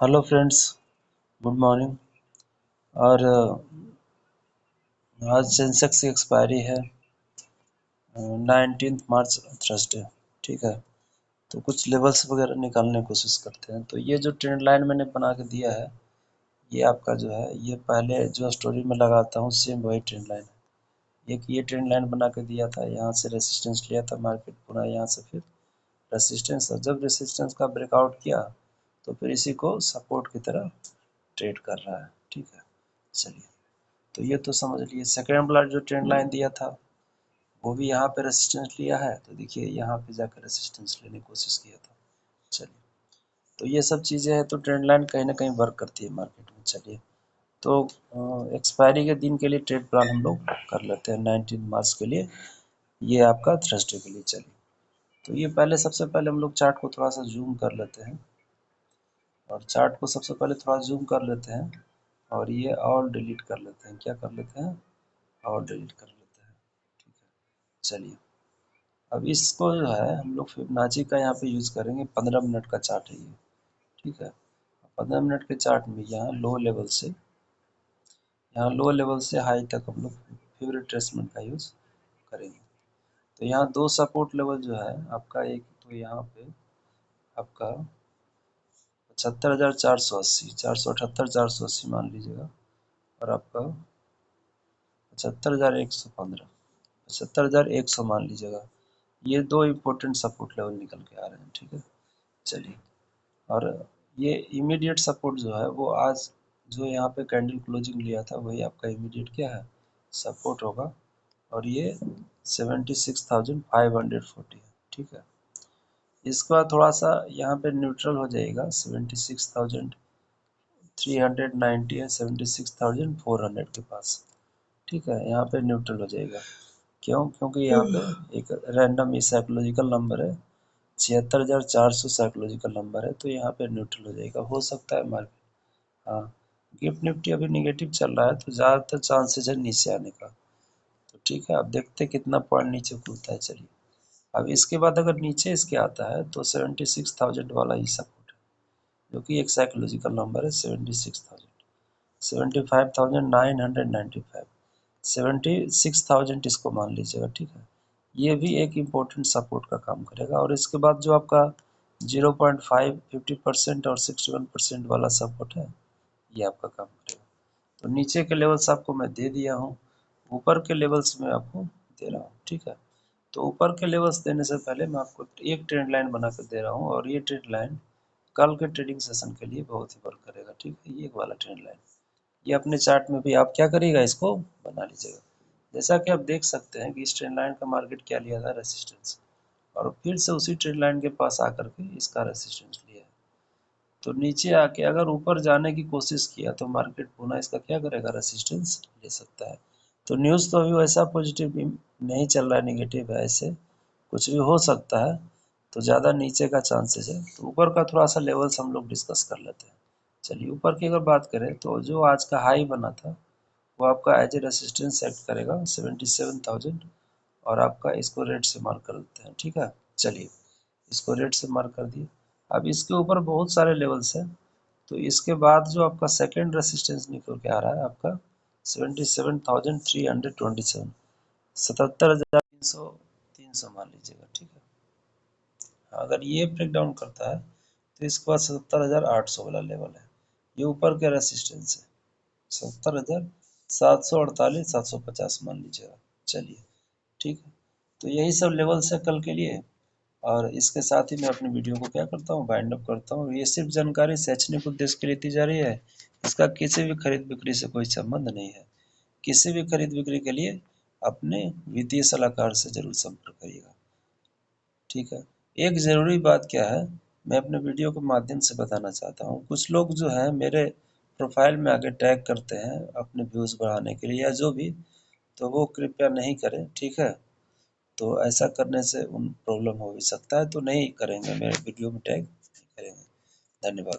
Hello friends, good morning. और आज Sensex की एक्सपायरी है 19 मार्च थर्सडे। ठीक है, तो कुछ लेवल्स वगैरह निकालने की कोशिश करते हैं। तो ये जो ट्रेंड लाइन मैंने बना के दिया है, ये आपका जो है, ये पहले जो स्टोरी में लगाता हूँ सेम वही ट्रेंड लाइन है। एक ये ट्रेंड लाइन बना के दिया था, यहाँ से रेसिस्टेंस लिया था मार्केट, पुनः यहाँ से फिर रेसिस्टेंस। जब रेसिस्टेंस का ब्रेकआउट किया तो फिर इसी को सपोर्ट की तरह ट्रेड कर रहा है। ठीक है, चलिए, तो ये तो समझ लिए। सेकेंड वाला जो ट्रेंड लाइन दिया था वो भी यहाँ पे रेसिस्टेंस लिया है, तो देखिए यहाँ पे जाकर रेसिस्टेंस लेने की कोशिश किया था। चलिए, तो ये सब चीज़ें हैं, तो ट्रेंड लाइन कहीं ना कहीं वर्क करती है मार्केट में। चलिए, तो एक्सपायरी के दिन के लिए ट्रेड प्लान हम लोग कर लेते हैं 19 मार्च के लिए, ये आपका थर्सडे के लिए। चलिए, तो ये पहले सबसे पहले हम लोग चार्ट को थोड़ा सा जूम कर लेते हैं, और चार्ट को सबसे पहले थोड़ा जूम कर लेते हैं, और ये और डिलीट कर लेते हैं। क्या कर लेते हैं? और डिलीट कर लेते हैं। ठीक है, चलिए, अब इसको जो है हम लोग फिबोनाची का यहाँ पे यूज़ करेंगे। 15 मिनट का चार्ट है ये। ठीक है, 15 मिनट के चार्ट में यहाँ लो लेवल से हाई तक हम लोग फिर रिट्रेसमेंट का यूज़ करेंगे। तो यहाँ दो सपोर्ट लेवल जो है आपका, एक तो यहाँ पे आपका 75,480, 478, 480 मान लीजिएगा, और आपका 75,115, 75,100 मान लीजिएगा। ये दो इम्पोर्टेंट सपोर्ट लेवल निकल के आ रहे हैं। ठीक है, चलिए, और ये इमीडिएट सपोर्ट जो है वो आज जो यहाँ पे कैंडल क्लोजिंग लिया था वही आपका इमीडिएट क्या है, सपोर्ट होगा, और ये 76,540 है। ठीक है, इसके बाद थोड़ा सा यहाँ पे न्यूट्रल हो जाएगा, 76,390 है, 76,400 के पास। ठीक है, यहाँ पे न्यूट्रल हो जाएगा। क्यों? क्योंकि यहाँ पे एक रैंडम ये साइकोलॉजिकल नंबर है, 76,400 साइकोलॉजिकल नंबर है, तो यहाँ पे न्यूट्रल हो जाएगा। हो सकता है मार्केट, हाँ, गिफ्ट निफ्टी अभी निगेटिव चल रहा है, तो ज़्यादातर चांसेस है नीचे आने का। तो ठीक है, अब देखते हैं कितना पॉइंट नीचे कूदता है। चलिए, अब इसके बाद अगर नीचे इसके आता है तो 76,000 वाला ही सपोर्ट है, जो कि एक साइकोलॉजिकल नंबर है। 76,000, 75,995, 76,000 इसको मान लीजिएगा। ठीक है, ये भी एक इम्पोर्टेंट सपोर्ट का काम करेगा। और इसके बाद जो आपका 0.5, 50% और 61% वाला सपोर्ट है, ये आपका काम करेगा। तो नीचे के लेवल्स आपको मैं दे दिया हूँ, ऊपर के लेवल्स में आपको दे रहा हूँ। ठीक है, तो ऊपर के लेवल्स देने से पहले मैं आपको एक ट्रेंड लाइन बना कर दे रहा हूँ, और ये ट्रेंड लाइन कल के ट्रेडिंग सेशन के लिए बहुत ही वर्क करेगा। ठीक है, ये वाला ट्रेंड लाइन, ये अपने चार्ट में भी आप क्या करिएगा, इसको बना लीजिएगा। जैसा कि आप देख सकते हैं कि इस ट्रेंड लाइन का मार्केट क्या लिया था, रेसिस्टेंस, और फिर से उसी ट्रेंड लाइन के पास आकर के इसका रेसिस्टेंस लिया है। तो नीचे आके अगर ऊपर जाने की कोशिश किया तो मार्केट पुनः इसका क्या करेगा, रेसिस्टेंस ले सकता है। तो न्यूज़ तो अभी वैसा पॉजिटिव नहीं चल रहा है, निगेटिव है, ऐसे कुछ भी हो सकता है, तो ज़्यादा नीचे का चांसेस है। तो ऊपर का थोड़ा सा लेवल्स हम लोग डिस्कस कर लेते हैं। चलिए, ऊपर की अगर बात करें तो जो आज का हाई बना था वो आपका एज ए रेसिस्टेंस एक्ट करेगा 77,000, और आपका इसको रेड से मार्क कर देते हैं। ठीक है, चलिए, इसको रेड से मार्क कर दिए। अब इसके ऊपर बहुत सारे लेवल्स हैं, तो इसके बाद जो आपका सेकेंड रेसिस्टेंस निकल के आ रहा है आपका 77,327, 77,300 मान लीजिएगा। ठीक है, अगर ये ब्रेक डाउन करता है तो इसके बाद 77,800 वाला लेवल है, ये ऊपर के रेसिस्टेंस है, 77,748, 750 मान लीजिएगा। चलिए, ठीक है, तो यही सब लेवल्स है कल के लिए, और इसके साथ ही मैं अपनी वीडियो को क्या करता हूँ, वाइंड अप करता हूँ। ये सिर्फ जानकारी शैक्षणिक उद्देश्य के लिए दी जा रही है, इसका किसी भी खरीद बिक्री से कोई संबंध नहीं है। किसी भी खरीद बिक्री के लिए अपने वित्तीय सलाहकार से जरूर संपर्क करिएगा। ठीक है, एक ज़रूरी बात क्या है, मैं अपने वीडियो के माध्यम से बताना चाहता हूँ। कुछ लोग जो है मेरे प्रोफाइल में आगे टैग करते हैं अपने व्यूज़ बढ़ाने के लिए या जो भी, तो वो कृपया नहीं करें। ठीक है, तो ऐसा करने से उन प्रॉब्लम हो भी सकता है, तो नहीं करेंगे, मेरे वीडियो में टैग नहीं करेंगे। धन्यवाद।